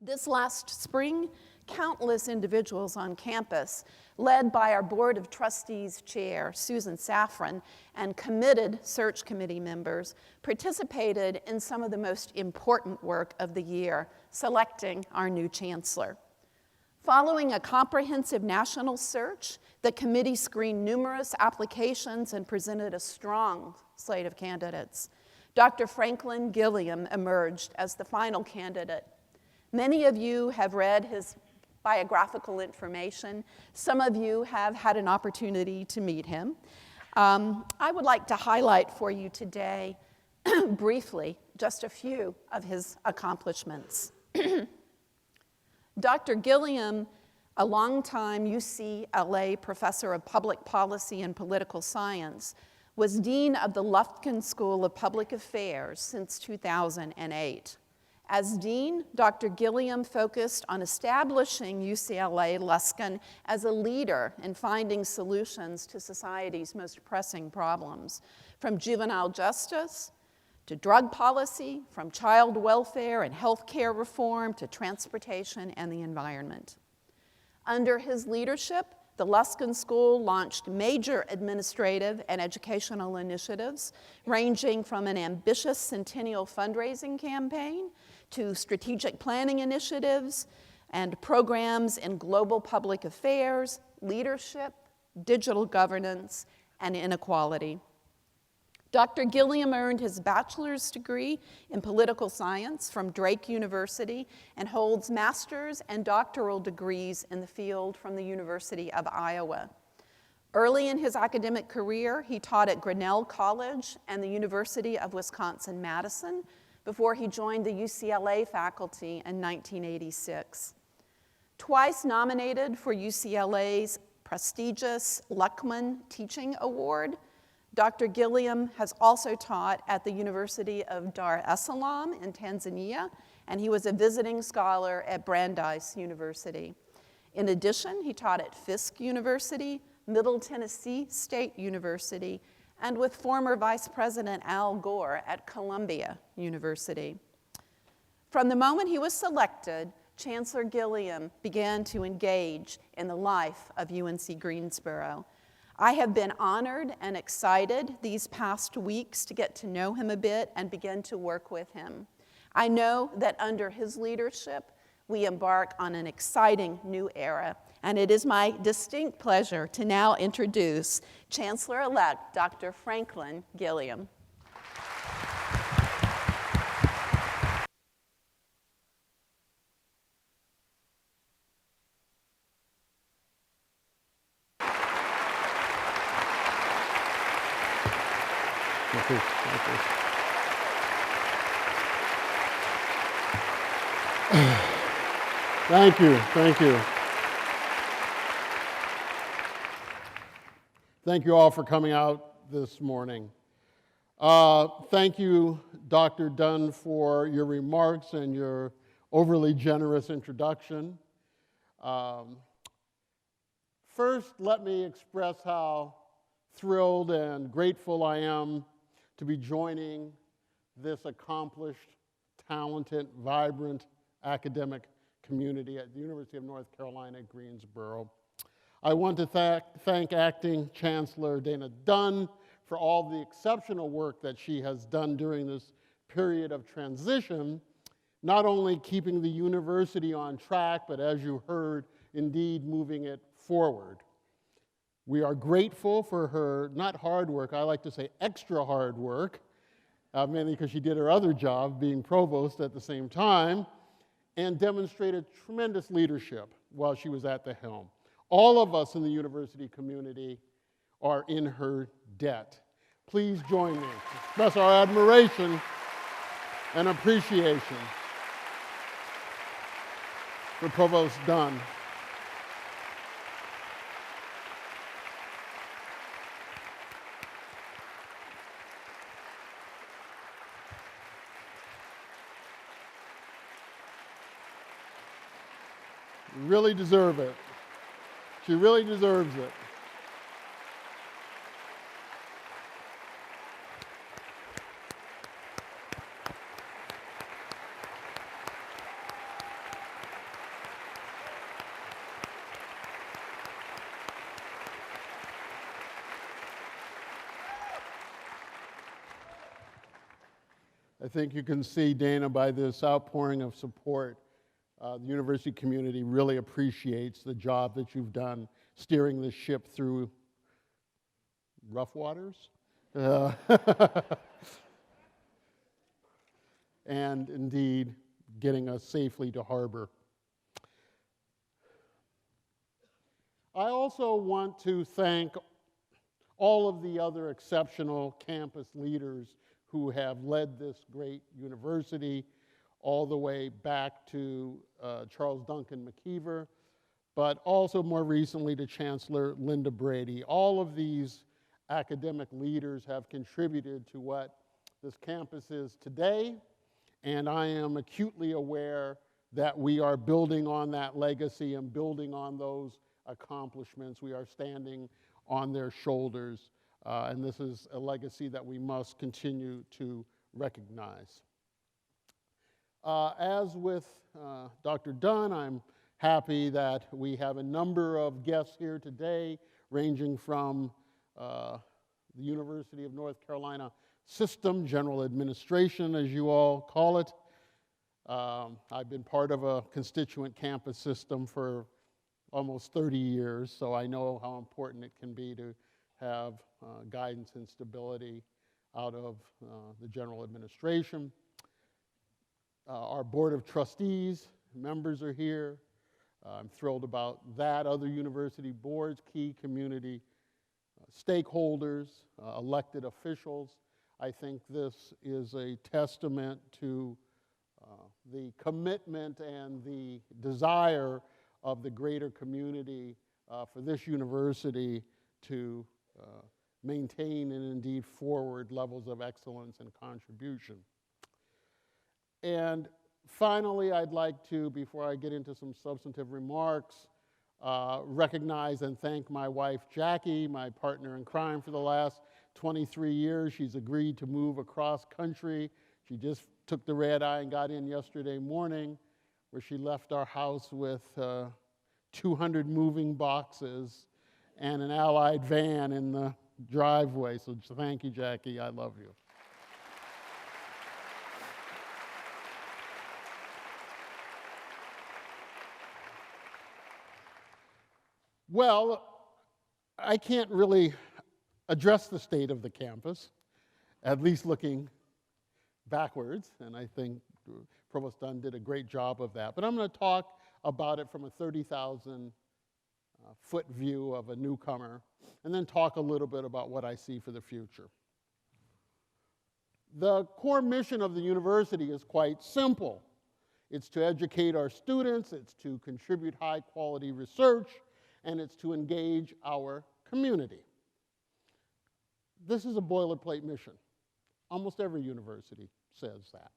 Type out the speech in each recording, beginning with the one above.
This last spring, countless individuals on campus, led by our Board of Trustees Chair, Susan Safran, and committed search committee members, participated in some of the most important work of the year, selecting our new chancellor. Following a comprehensive national search, the committee screened numerous applications and presented a strong slate of candidates. Dr. Chancellor-Gilliam emerged as the final candidate. Many of you have read his biographical information. Some of you have had an opportunity to meet him. I would like to highlight for you today, briefly, just a few of his accomplishments. Dr. Gilliam, a longtime UCLA professor of public policy and political science, was dean of the Lufkin School of Public Affairs since 2008. As dean, Dr. Gilliam focused on establishing UCLA Luskin as a leader in finding solutions to society's most pressing problems, from juvenile justice to drug policy, from child welfare and health care reform to transportation and the environment. Under his leadership, the Luskin School launched major administrative and educational initiatives, ranging from an ambitious centennial fundraising campaign to strategic planning initiatives and programs in global public affairs, leadership, digital governance, and inequality. Dr. Gilliam earned his bachelor's degree in political science from Drake University and holds master's and doctoral degrees in the field from the University of Iowa. Early in his academic career, he taught at Grinnell College and the University of Wisconsin-Madison before he joined the UCLA faculty in 1986. Twice nominated for UCLA's prestigious Luckman Teaching Award, Dr. Gilliam has also taught at the University of Dar es Salaam in Tanzania, and he was a visiting scholar at Brandeis University. In addition, he taught at Fisk University, Middle Tennessee State University, and with former Vice President Al Gore at Columbia University. From the moment he was selected, Chancellor Gilliam began to engage in the life of UNC Greensboro. I have been honored and excited these past weeks to get to know him a bit and begin to work with him. I know that under his leadership, we embark on an exciting new era, and it is my distinct pleasure to now introduce Chancellor-Elect Dr. Chancellor-Gilliam. Thank you, thank you. Thank you all for coming out this morning. Thank you, Dr. Dunn, for your remarks and your overly generous introduction. First, let me express how thrilled and grateful I am to be joining this accomplished, talented, vibrant academic community at the University of North Carolina at Greensboro. I want to thank Acting Chancellor Dana Dunn for all the exceptional work that she has done during this period of transition, not only keeping the university on track, but as you heard, indeed moving it forward. We are grateful for her, not hard work, I like to say extra hard work, mainly because she did her other job, being provost at the same time, and demonstrated tremendous leadership while she was at the helm. All of us in the university community are in her debt. Please join me to express our admiration and appreciation for Provost Dunn. You really deserve it. She really deserves it. I think you can see, Dana, by this outpouring of support, the university community really appreciates the job that you've done steering the ship through rough waters. And indeed, getting us safely to harbor. I also want to thank all of the other exceptional campus leaders who have led this great university all the way back to Charles Duncan McKeever, but also more recently to Chancellor Linda Brady. All of these academic leaders have contributed to what this campus is today, and I am acutely aware that we are building on that legacy and building on those accomplishments. We are standing on their shoulders, and this is a legacy that we must continue to recognize. As with Dr. Dunn, I'm happy that we have a number of guests here today, ranging from the University of North Carolina System, General Administration, as you all call it. I've been part of a constituent campus system for almost 30 years, so I know how important it can be to have guidance and stability out of the general administration. Our Board of Trustees members are here. I'm thrilled about that. Other university boards, key community stakeholders, elected officials. I think this is a testament to the commitment and the desire of the greater community for this university to maintain and indeed forward levels of excellence and contribution. And finally, I'd like to, before I get into some substantive remarks, recognize and thank my wife, Jackie, my partner in crime for the last 23 years. She's agreed to move across country. She just took the red eye and got in yesterday morning, where she left our house with 200 moving boxes and an Allied van in the driveway. So thank you, Jackie. I love you. Well, I can't really address the state of the campus, at least looking backwards, and I think Provost Dunn did a great job of that. But I'm going to talk about it from a 30,000-foot view of a newcomer, and then talk a little bit about what I see for the future. The core mission of the university is quite simple. It's to educate our students, it's to contribute high-quality research, and it's to engage our community. This is a boilerplate mission. Almost every university says that.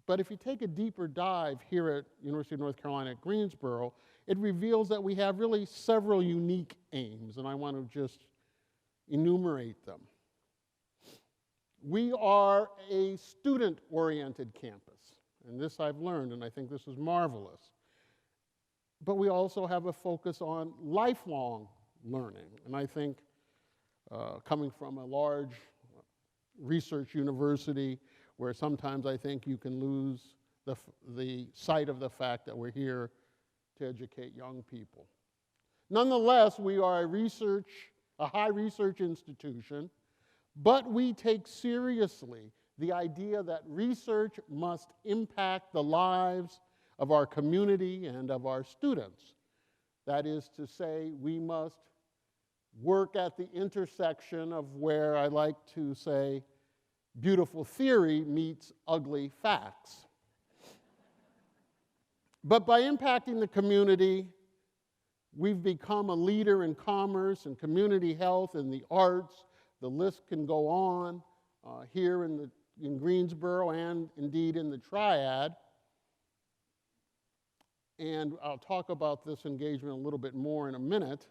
But if you take a deeper dive here at University of North Carolina at Greensboro, it reveals that we have really several unique aims, and I want to just enumerate them. We are a student-oriented campus, and this I've learned, and I think this is marvelous. But we also have a focus on lifelong learning, and I think coming from a large research university where sometimes I think you can lose the sight of the fact that we're here to educate young people. Nonetheless, we are a high research institution, but we take seriously the idea that research must impact the lives of our community and of our students. That is to say, we must work at the intersection of where I like to say beautiful theory meets ugly facts. But by impacting the community, we've become a leader in commerce and community health and the arts. The list can go on here in Greensboro and indeed in the Triad. And I'll talk about this engagement a little bit more in a minute.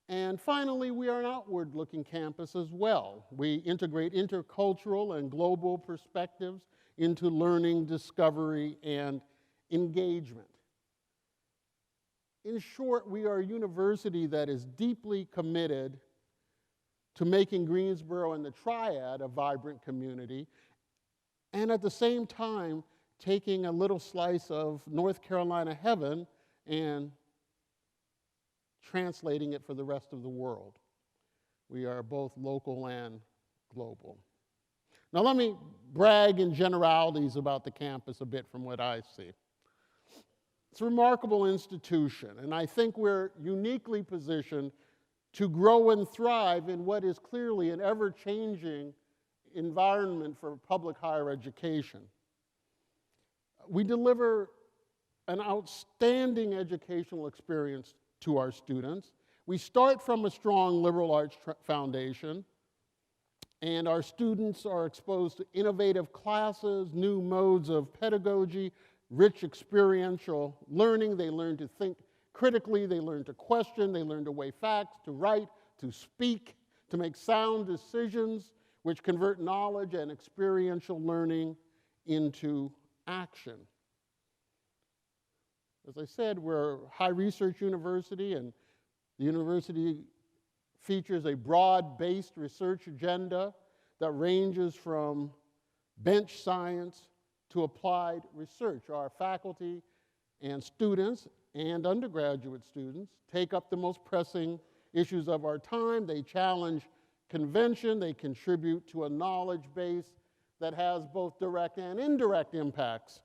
And finally, we are an outward-looking campus as well. We integrate intercultural and global perspectives into learning, discovery, and engagement. In short, we are a university that is deeply committed to making Greensboro and the Triad a vibrant community, and at the same time taking a little slice of North Carolina heaven and translating it for the rest of the world. We are both local and global. Now let me brag in generalities about the campus a bit from what I see. It's a remarkable institution, and I think we're uniquely positioned to grow and thrive in what is clearly an ever-changing environment for public higher education. We deliver an outstanding educational experience to our students. We start from a strong liberal arts foundation, and our students are exposed to innovative classes, new modes of pedagogy, rich experiential learning. They learn to think critically, they learn to question, they learn to weigh facts, to write, to speak, to make sound decisions, which convert knowledge and experiential learning into action. As I said, we're a high research university, and the university features a broad-based research agenda that ranges from bench science to applied research. Our faculty and students and undergraduate students take up the most pressing issues of our time. They challenge convention. They contribute to a knowledge base that has both direct and indirect impacts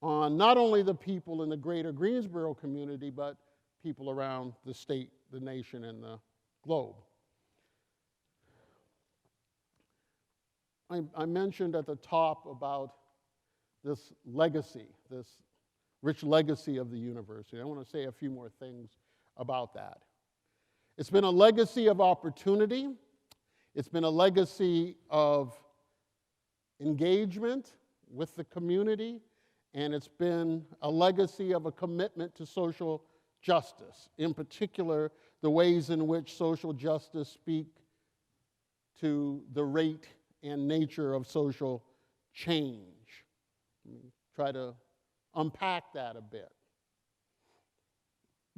on not only the people in the greater Greensboro community, but people around the state, the nation, and the globe. I mentioned at the top about this legacy, this rich legacy of the university. I want to say a few more things about that. It's been a legacy of opportunity. It's been a legacy of engagement with the community, and it's been a legacy of a commitment to social justice, in particular, the ways in which social justice speak to the rate and nature of social change. Let me try to unpack that a bit.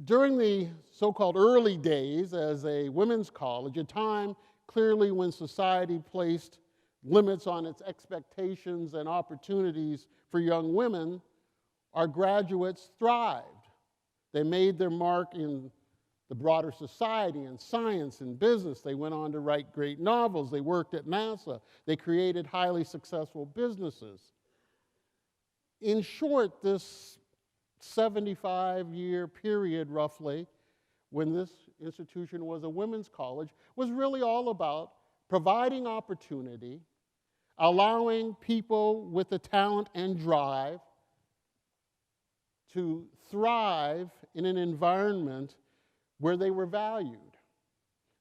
During the so-called early days as a women's college, a time clearly when society placed limits on its expectations and opportunities for young women, our graduates thrived. They made their mark in the broader society, in science and business. They went on to write great novels. They worked at NASA. They created highly successful businesses. In short, this 75-year period, roughly, when this institution was a women's college, was really all about providing opportunity, allowing people with the talent and drive to thrive in an environment where they were valued.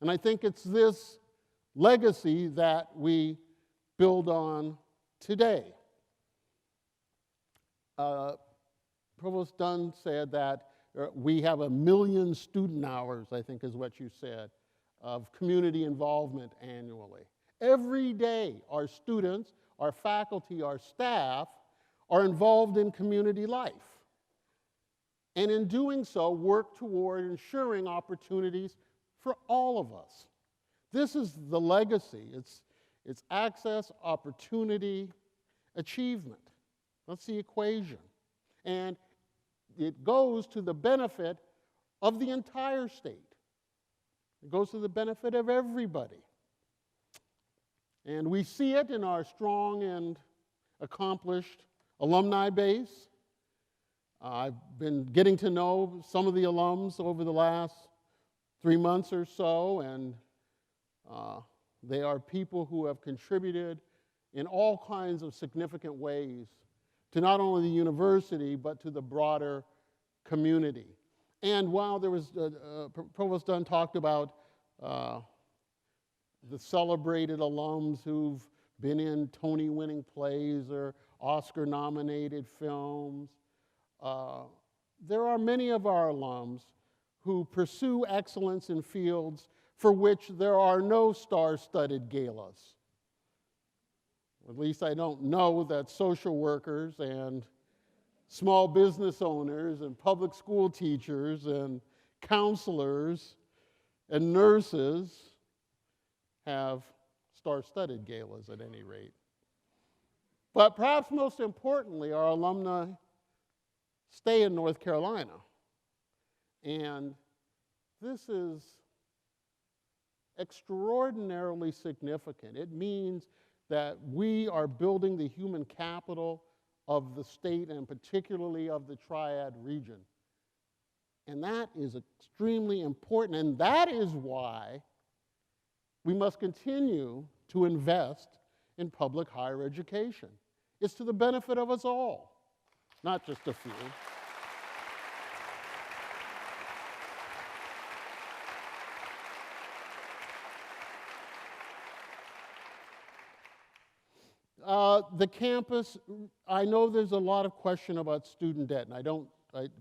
And I think it's this legacy that we build on today. Provost Dunn said that we have 1 million student hours, I think is what you said, of community involvement annually. Every day, our students, our faculty, our staff are involved in community life. And in doing so, work toward ensuring opportunities for all of us. This is the legacy. It's access, opportunity, achievement. That's the equation. And it goes to the benefit of the entire state. It goes to the benefit of everybody. And we see it in our strong and accomplished alumni base. I've been getting to know some of the alums over the last 3 months or so, and they are people who have contributed in all kinds of significant ways to not only the university, but to the broader community. And while there was, Provost Dunn talked about the celebrated alums who've been in Tony-winning plays or Oscar-nominated films, there are many of our alums who pursue excellence in fields for which there are no star-studded galas. At least I don't know that social workers and small business owners and public school teachers and counselors and nurses have star-studded galas at any rate. But perhaps most importantly, our alumni stay in North Carolina. And this is extraordinarily significant. It means that we are building the human capital of the state and particularly of the Triad region. And that is extremely important, and that is why we must continue to invest in public higher education. It's to the benefit of us all, not just a few. The campus, I know there's a lot of question about student debt, and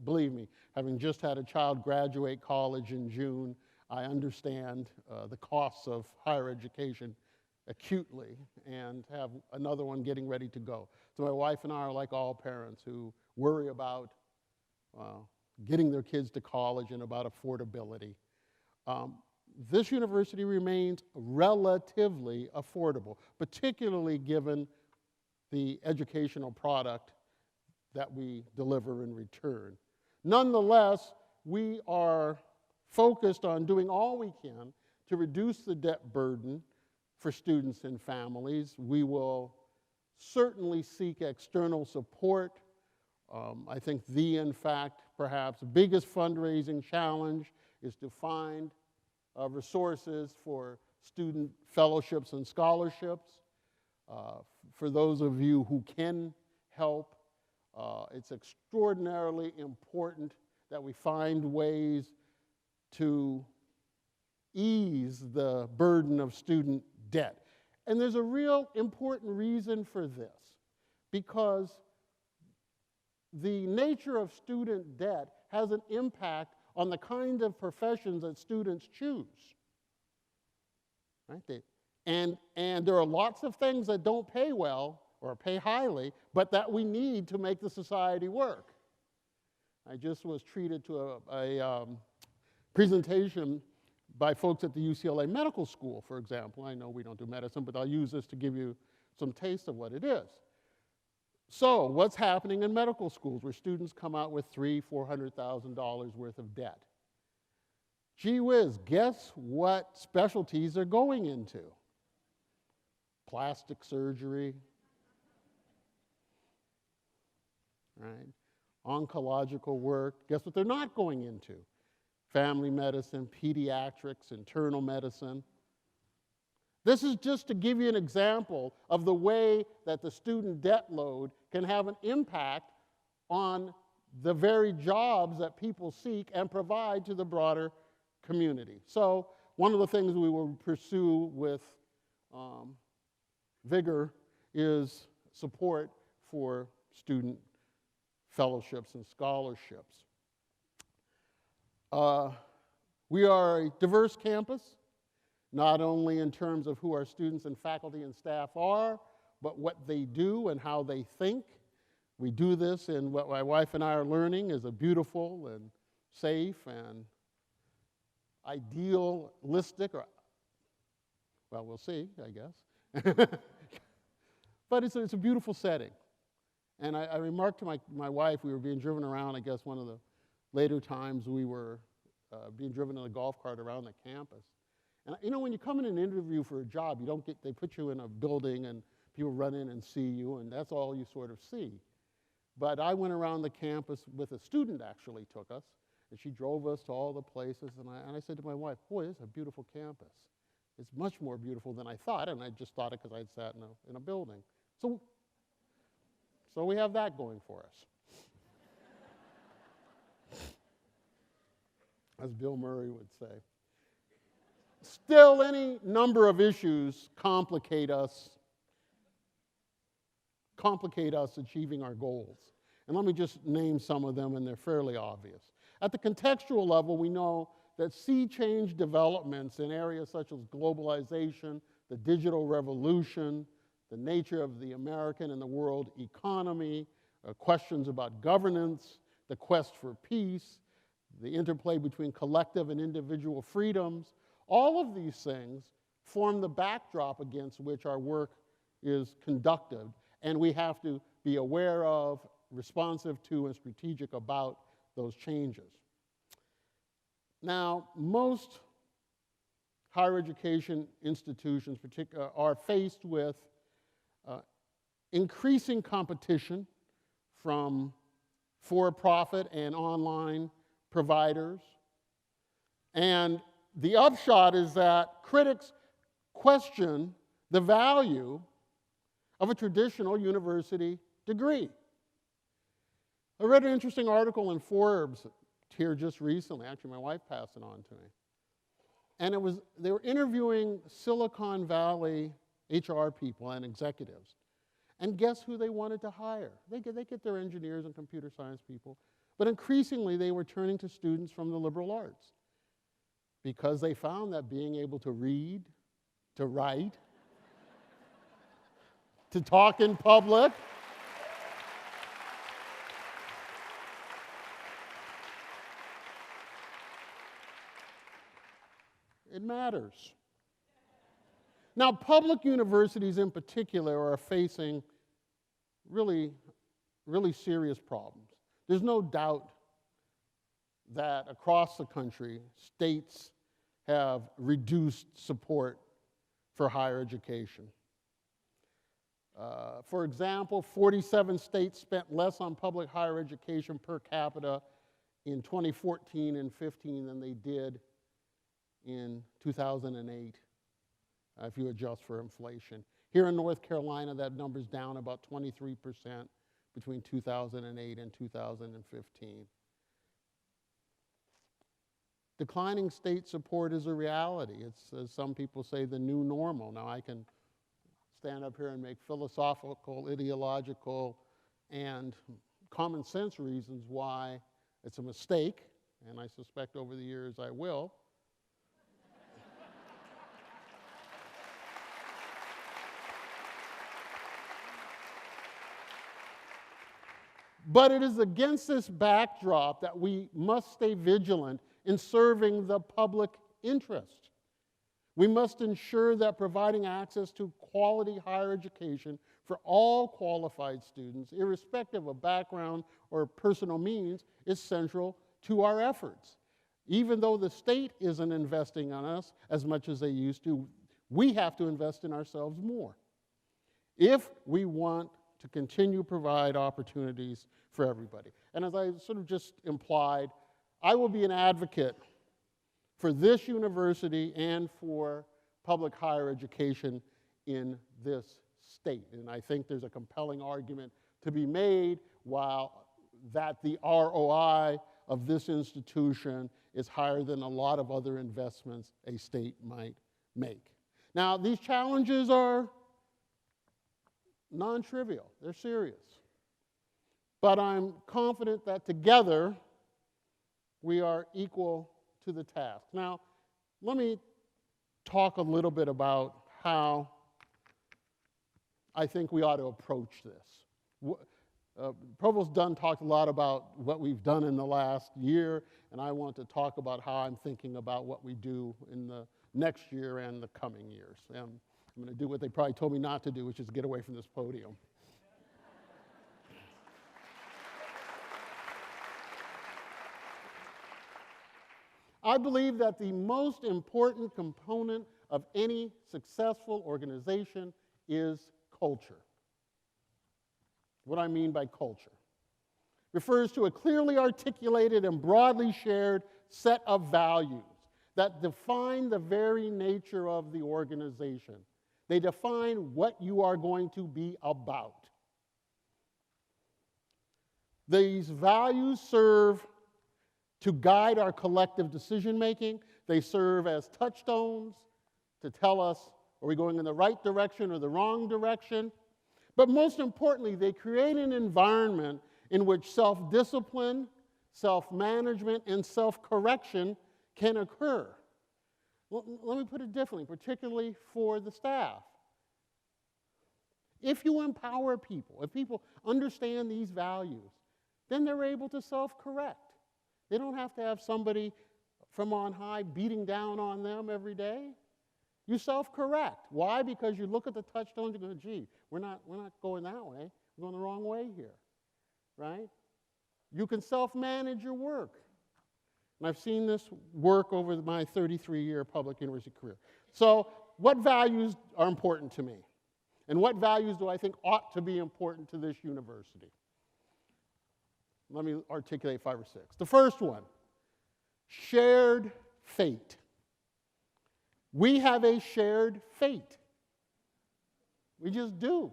believe me, having just had a child graduate college in June, I understand the costs of higher education acutely and have another one getting ready to go. So my wife and I are like all parents who worry about getting their kids to college and about affordability. This university remains relatively affordable, particularly given the educational product that we deliver in return. Nonetheless, we are focused on doing all we can to reduce the debt burden for students and families. We will certainly seek external support. I think in fact, perhaps biggest fundraising challenge is to find resources for student fellowships and scholarships. For those of you who can help, it's extraordinarily important that we find ways to ease the burden of student debt. And there's a real important reason for this, because the nature of student debt has an impact on the kind of professions that students choose. Right? And there are lots of things that don't pay well or pay highly, but that we need to make the society work. I just was treated to a presentation by folks at the UCLA Medical School, for example. I know we don't do medicine, but I'll use this to give you some taste of what it is. So what's happening in medical schools where students come out with $300,000, $400,000 worth of debt? Gee whiz, guess what specialties they're going into? Plastic surgery, right? Oncological work. Guess what they're not going into? Family medicine, pediatrics, internal medicine. This is just to give you an example of the way that the student debt load can have an impact on the very jobs that people seek and provide to the broader community. So one of the things we will pursue with vigor is support for student fellowships and scholarships. We are a diverse campus, not only in terms of who our students and faculty and staff are, but what they do and how they think. We do this in what my wife and I are learning is a beautiful and safe and idealistic, or, well, we'll see, I guess. But it's a beautiful setting. And I remarked to my wife, we were being driven around, I guess one of the later times we were being driven in a golf cart around the campus. And you know, when you come in an interview for a job, they put you in a building and people run in and see you, and that's all you sort of see. But I went around the campus with a student actually took us, and she drove us to all the places, and I said to my wife, boy, this is a beautiful campus. It's much more beautiful than I thought, and I just thought it because I'd sat in a building. So we have that going for us. As Bill Murray would say. Still, any number of issues complicate us achieving our goals. And let me just name some of them, and they're fairly obvious. At the contextual level, we know that sea change developments in areas such as globalization, the digital revolution, the nature of the American and the world economy, questions about governance, the quest for peace, the interplay between collective and individual freedoms, all of these things form the backdrop against which our work is conducted, and we have to be aware of, responsive to, and strategic about those changes. Now, most higher education institutions are faced with increasing competition from for-profit and online providers. And the upshot is that critics question the value of a traditional university degree. I read an interesting article in Forbes here just recently. Actually, my wife passed it on to me. And they were interviewing Silicon Valley HR people and executives. And guess who they wanted to hire? They get their engineers and computer science people. But increasingly, they were turning to students from the liberal arts because they found that being able to read, to write, to talk in public, it matters. Now, public universities in particular are facing really serious problems. There's no doubt that across the country, states have reduced support for higher education. For example, 47 states spent less on public higher education per capita in 2014 and 15 than they did in 2008, if you adjust for inflation. Here in North Carolina, that number's down about 23% between 2008 and 2015. Declining state support is a reality. It's, as some people say, the new normal. Now, I can stand up here and make philosophical, ideological, and common sense reasons why it's a mistake, and I suspect over the years I will. But it is against this backdrop that we must stay vigilant in serving the public interest. We must ensure that providing access to quality higher education for all qualified students, irrespective of background or personal means, is central to our efforts. Even though the state isn't investing on us as much as they used to, we have to invest in ourselves more if we want to continue to provide opportunities for everybody. And as I sort of just implied, I will be an advocate for this university and for public higher education in this state. And I think there's a compelling argument to be made that the ROI of this institution is higher than a lot of other investments a state might make. Now, these challenges are non-trivial. They're serious. But I'm confident that together we are equal to the task. Now, let me talk a little bit about how I think we ought to approach this. Provost Dunn talked a lot about what we've done in the last year, and I want to talk about how I'm thinking about what we do in the next year and the coming years. I'm going to do what they probably told me not to do, which is get away from this podium. I believe that the most important component of any successful organization is culture. What I mean by culture refers to a clearly articulated and broadly shared set of values that define the very nature of the organization. They define what you are going to be about. These values serve to guide our collective decision-making. They serve as touchstones to tell us, are we going in the right direction or the wrong direction? But most importantly, they create an environment in which self-discipline, self-management, and self-correction can occur. Well, let me put it differently, particularly for the staff. If you empower people, if people understand these values, then they're able to self-correct. They don't have to have somebody from on high beating down on them every day. You self-correct. Why? Because you look at the touchstones and go, gee, we're not going that way. We're going the wrong way here, right? You can self-manage your work. And I've seen this work over my 33-year public university career. So what values are important to me? And what values do I think ought to be important to this university? Let me articulate 5 or 6. The first one, shared fate. We have a shared fate. We just do.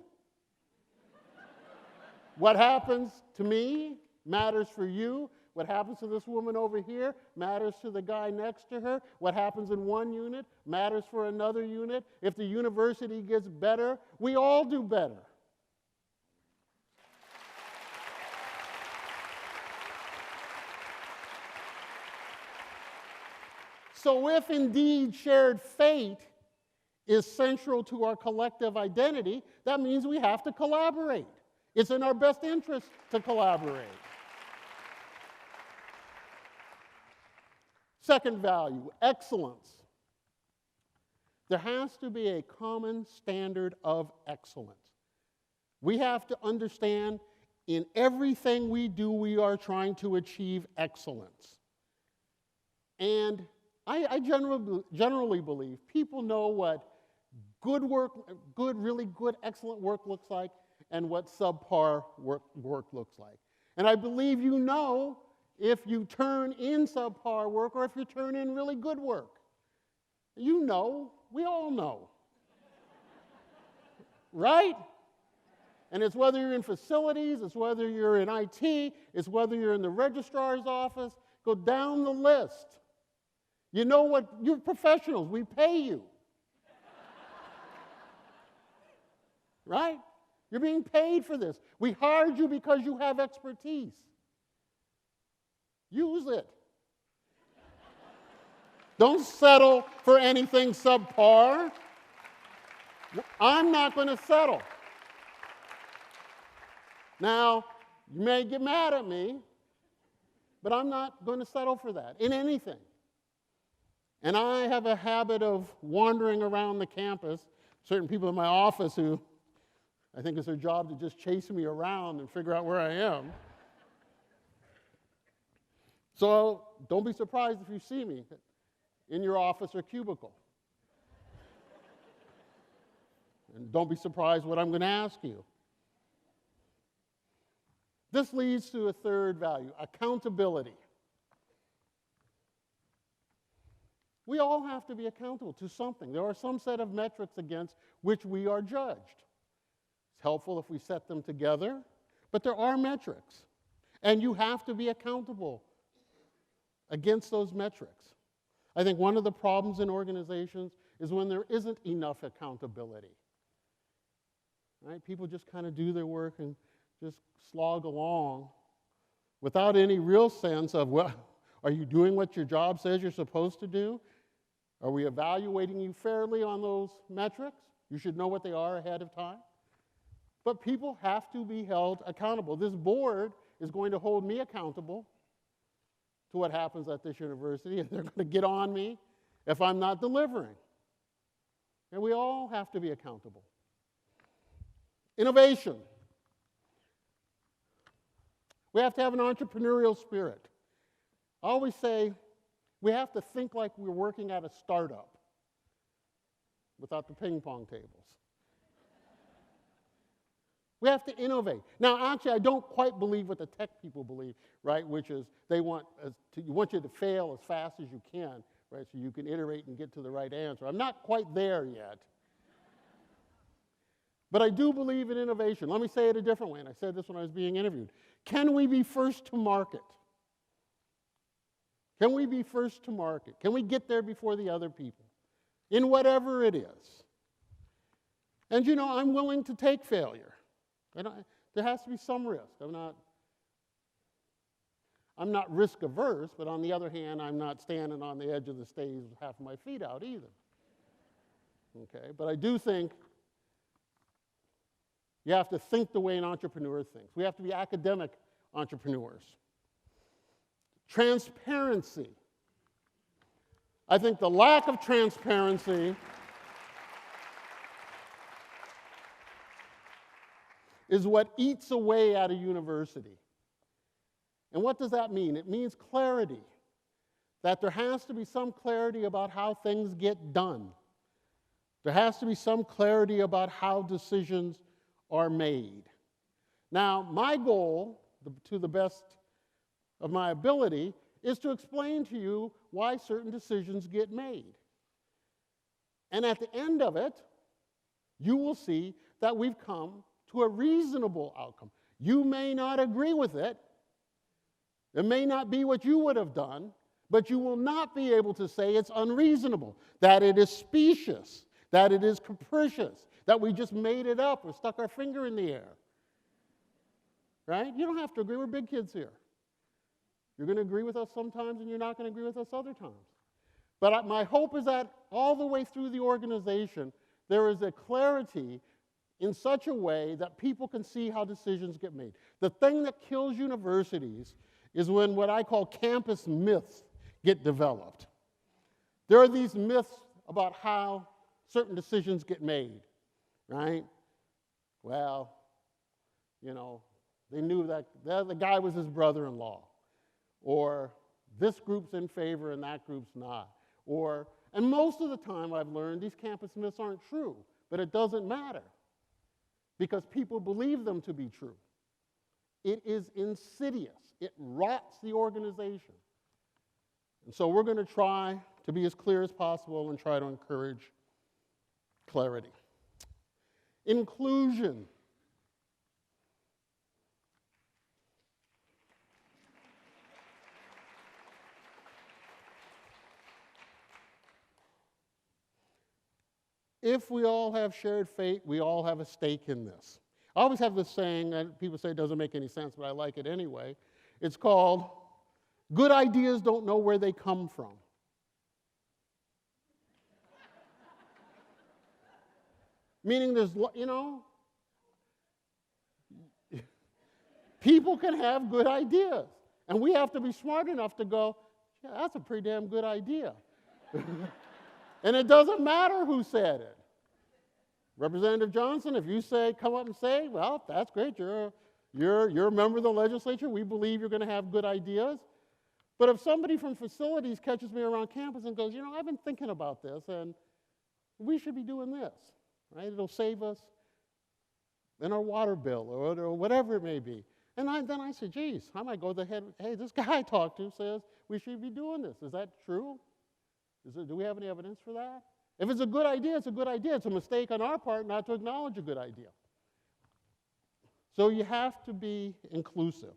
What happens to me matters for you. What happens to this woman over here matters to the guy next to her. What happens in one unit matters for another unit. If the university gets better, we all do better. So if indeed shared fate is central to our collective identity, that means we have to collaborate. It's in our best interest to collaborate. Second value, excellence. There has to be a common standard of excellence. We have to understand in everything we do, we are trying to achieve excellence. And I generally believe people know what good work, really good, excellent work looks like and what subpar work looks like. And I believe you know if you turn in subpar work or if you turn in really good work. You know, we all know. Right? And it's whether you're in facilities, it's whether you're in IT, it's whether you're in the registrar's office, go down the list. You know what? You're professionals. We pay you. Right? You're being paid for this. We hired you because you have expertise. Use it. Don't settle for anything subpar. I'm not going to settle. Now, you may get mad at me, but I'm not going to settle for that in anything. And I have a habit of wandering around the campus. Certain people in my office who I think it's their job to just chase me around and figure out where I am. So don't be surprised if you see me in your office or cubicle. And don't be surprised what I'm going to ask you. This leads to a third value, accountability. We all have to be accountable to something. There are some set of metrics against which we are judged. It's helpful if we set them together, but there are metrics. And you have to be accountable against those metrics. I think one of the problems in organizations is when there isn't enough accountability. Right? People just kind of do their work and just slog along without any real sense of, well, are you doing what your job says you're supposed to do? Are we evaluating you fairly on those metrics? You should know what they are ahead of time. But people have to be held accountable. This board is going to hold me accountable to what happens at this university, and they're going to get on me if I'm not delivering. And we all have to be accountable. Innovation. We have to have an entrepreneurial spirit. I always say we have to think like we're working at a startup without the ping pong tables. We have to innovate. Now, actually, I don't quite believe what the tech people believe, right, which is they want you to fail as fast as you can, right, so you can iterate and get to the right answer. I'm not quite there yet. But I do believe in innovation. Let me say it a different way, and I said this when I was being interviewed. Can we be first to market? Can we be first to market? Can we get there before the other people? In whatever it is. And you know, I'm willing to take failure. There has to be some risk. I'm not risk averse, but on the other hand, I'm not standing on the edge of the stage with half of my feet out either. Okay, but I do think you have to think the way an entrepreneur thinks. We have to be academic entrepreneurs. Transparency. I think the lack of transparency is what eats away at a university. And what does that mean? It means clarity, that there has to be some clarity about how things get done. There has to be some clarity about how decisions are made. Now, my goal, to the best of my ability, is to explain to you why certain decisions get made. And at the end of it, you will see that we've come to a reasonable outcome. You may not agree with it. It may not be what you would have done, but you will not be able to say it's unreasonable, that it is specious, that it is capricious, that we just made it up or stuck our finger in the air. Right? You don't have to agree. We're big kids here. You're going to agree with us sometimes, and you're not going to agree with us other times. But my hope is that all the way through the organization, there is a clarity in such a way that people can see how decisions get made. The thing that kills universities is when what I call campus myths get developed. There are these myths about how certain decisions get made, right? Well, you know, they knew that the guy was his brother-in-law, or this group's in favor and that group's not. And most of the time I've learned these campus myths aren't true, but it doesn't matter because people believe them to be true. It is insidious. It rots the organization. And so we're going to try to be as clear as possible and try to encourage clarity. Inclusion. If we all have shared fate, we all have a stake in this. I always have this saying that people say it doesn't make any sense, but I like it anyway. It's called, good ideas don't know where they come from. Meaning there's, people can have good ideas. And we have to be smart enough to go, yeah, that's a pretty damn good idea. And it doesn't matter who said it. Representative Johnson, if you come up and say, well, that's great, you're a member of the legislature, we believe you're going to have good ideas. But if somebody from facilities catches me around campus and goes, I've been thinking about this, and we should be doing this, right? It'll save us in our water bill or whatever it may be. And then I say, geez, I might go to the head, hey, this guy I talked to says we should be doing this. Is that true? Do we have any evidence for that? If it's a good idea, it's a good idea. It's a mistake on our part not to acknowledge a good idea. So you have to be inclusive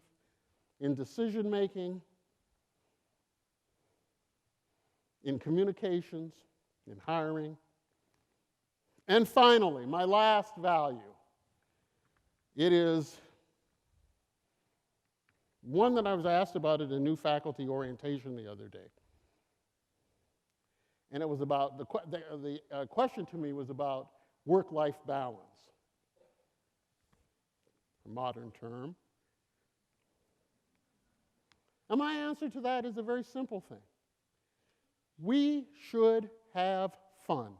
in decision making, in communications, in hiring. And finally, my last value, it is one that I was asked about at a new faculty orientation the other day. And it was about, the question to me was about work-life balance, a modern term. And my answer to that is a very simple thing. We should have fun.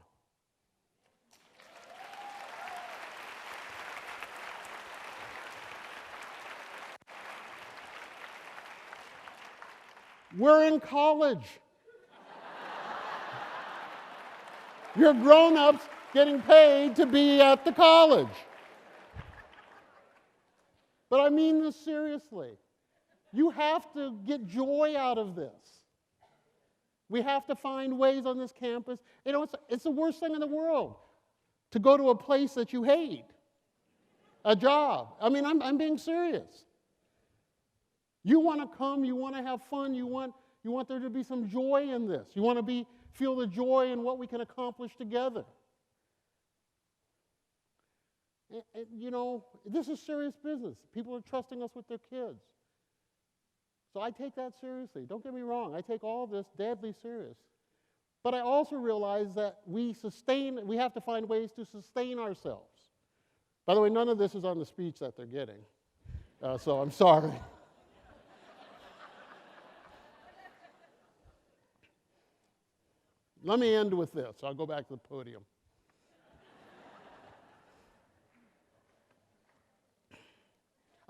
We're in college. You're grown-ups getting paid to be at the college. But I mean this seriously. You have to get joy out of this. We have to find ways on this campus. It's the worst thing in the world to go to a place that you hate, a job. I mean, I'm being serious. You want to come, you want to have fun, you want there to be some joy in this. You want to feel the joy in what we can accomplish together. This is serious business. People are trusting us with their kids. So I take that seriously. Don't get me wrong. I take all this deadly serious. But I also realize that we have to find ways to sustain ourselves. By the way, none of this is on the speech that they're getting. So I'm sorry. Let me end with this. I'll go back to the podium.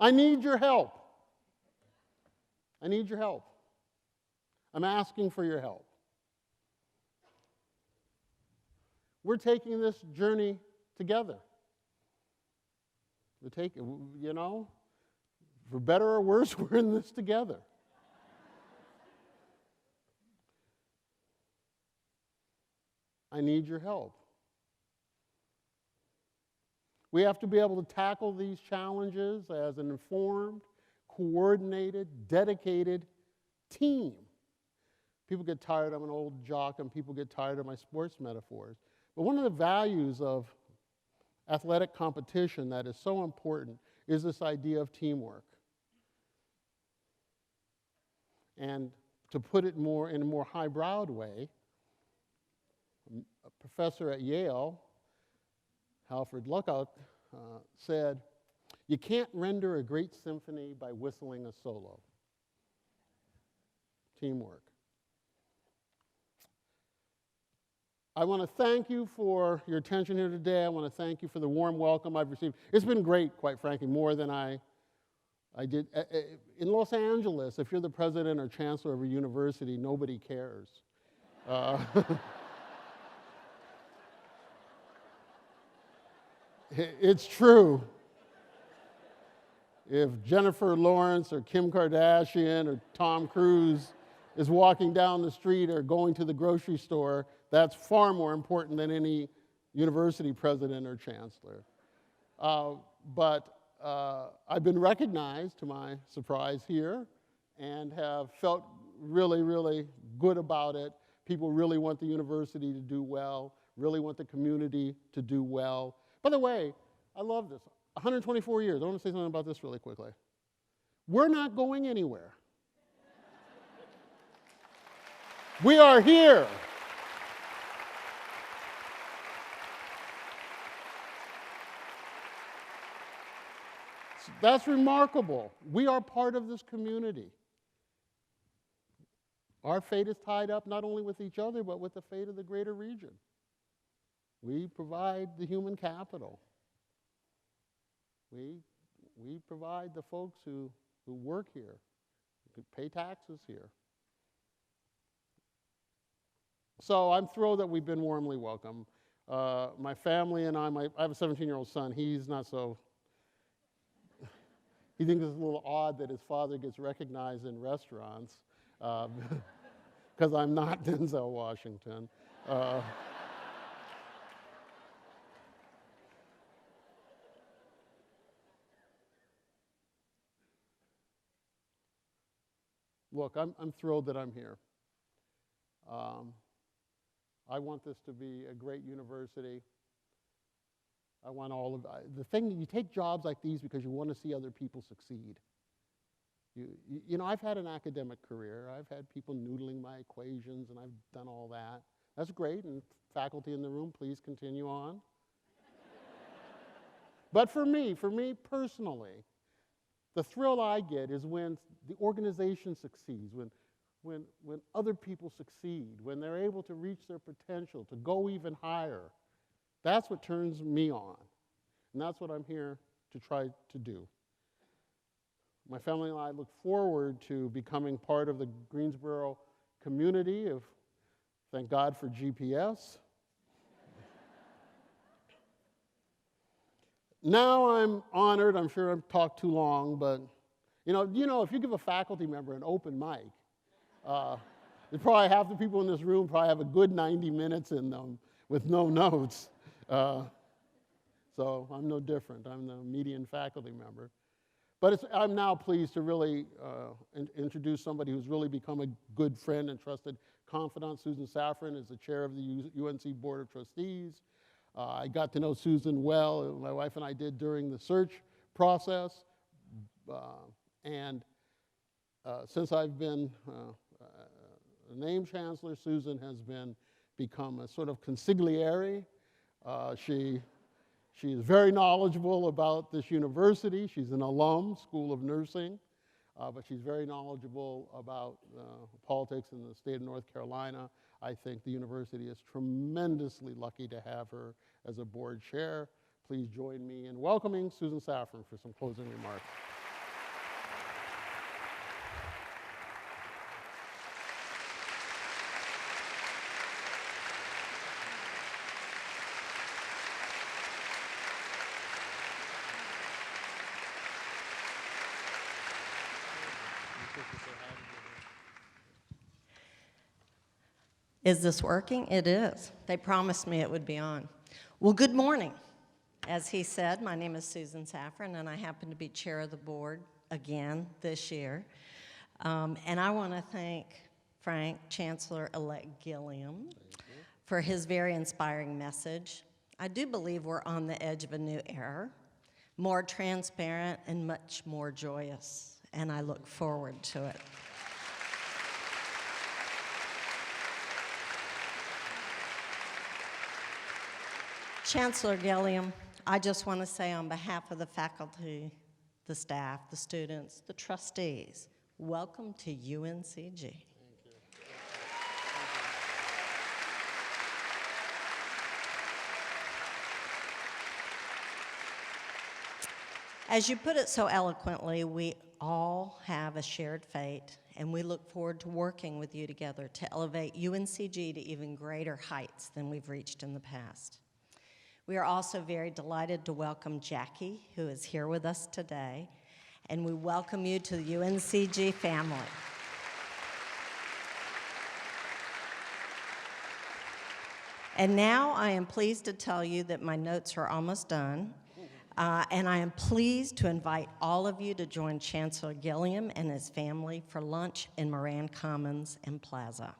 I need your help. I need your help. I'm asking for your help. We're taking this journey together. We're taking, for better or worse, we're in this together. I need your help. We have to be able to tackle these challenges as an informed, coordinated, dedicated team. People get tired, I'm an old jock, and people get tired of my sports metaphors. But one of the values of athletic competition that is so important is this idea of teamwork. And to put it in a more highbrowed way, a professor at Yale, Halford Luckout, said, "You can't render a great symphony by whistling a solo." Teamwork. I want to thank you for your attention here today. I want to thank you for the warm welcome I've received. It's been great, quite frankly, more than I did. In Los Angeles, if you're the president or chancellor of a university, nobody cares. It's true. If Jennifer Lawrence or Kim Kardashian or Tom Cruise is walking down the street or going to the grocery store, that's far more important than any university president or chancellor. But I've been recognized, to my surprise, here, and have felt really, really good about it. People really want the university to do well, really want the community to do well. By the way, I love this. 124 years. I want to say something about this really quickly. We're not going anywhere. We are here. That's remarkable. We are part of this community. Our fate is tied up not only with each other, but with the fate of the greater region. We provide the human capital. We provide the folks who work here, who pay taxes here. So I'm thrilled that we've been warmly welcomed. My family and I have a 17-year-old son. He's not so, he thinks it's a little odd that his father gets recognized in restaurants because I'm not Denzel Washington. Look, I'm thrilled that I'm here. I want this to be a great university. I want all of the thing. You take jobs like these because you want to see other people succeed. You know, I've had an academic career. I've had people noodling my equations, and I've done all that. That's great, and faculty in the room, please continue on. But for me personally, the thrill I get is when the organization succeeds, when other people succeed, when they're able to reach their potential, to go even higher. That's what turns me on, and that's what I'm here to try to do. My family and I look forward to becoming part of the Greensboro community of, thank God for GPS. Now I'm honored, I'm sure I've talked too long, but you know, if you give a faculty member an open mic, probably half the people in this room probably have a good 90 minutes in them with no notes. So I'm no different. I'm the median faculty member. But I'm now pleased to really introduce somebody who's really become a good friend and trusted confidant. Susan Safran is the chair of the UNC Board of Trustees. I got to know Susan well. My wife and I did during the search process. And since I've been named chancellor, Susan has become a sort of consigliere. She is very knowledgeable about this university. She's an alum, School of Nursing, but she's very knowledgeable about politics in the state of North Carolina. I think the university is tremendously lucky to have her as a board chair. Please join me in welcoming Susan Safran for some closing remarks. Is this working? It is. They promised me it would be on. Well, good morning. As he said, my name is Susan Saffron, and I happen to be chair of the board again this year. And I want to thank Frank, Chancellor-Elect Gilliam, for his very inspiring message. I do believe we're on the edge of a new era, more transparent and much more joyous, and I look forward to it. Chancellor Gilliam, I just want to say on behalf of the faculty, the staff, the students, the trustees, welcome to UNCG. As you put it so eloquently, we all have a shared fate, and we look forward to working with you together to elevate UNCG to even greater heights than we've reached in the past. We are also very delighted to welcome Jackie, who is here with us today, and we welcome you to the UNCG family. And now I am pleased to tell you that my notes are almost done, and I am pleased to invite all of you to join Chancellor Gilliam and his family for lunch in Moran Commons and Plaza.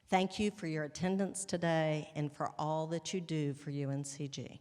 Thank you for your attendance today and for all that you do for UNCG.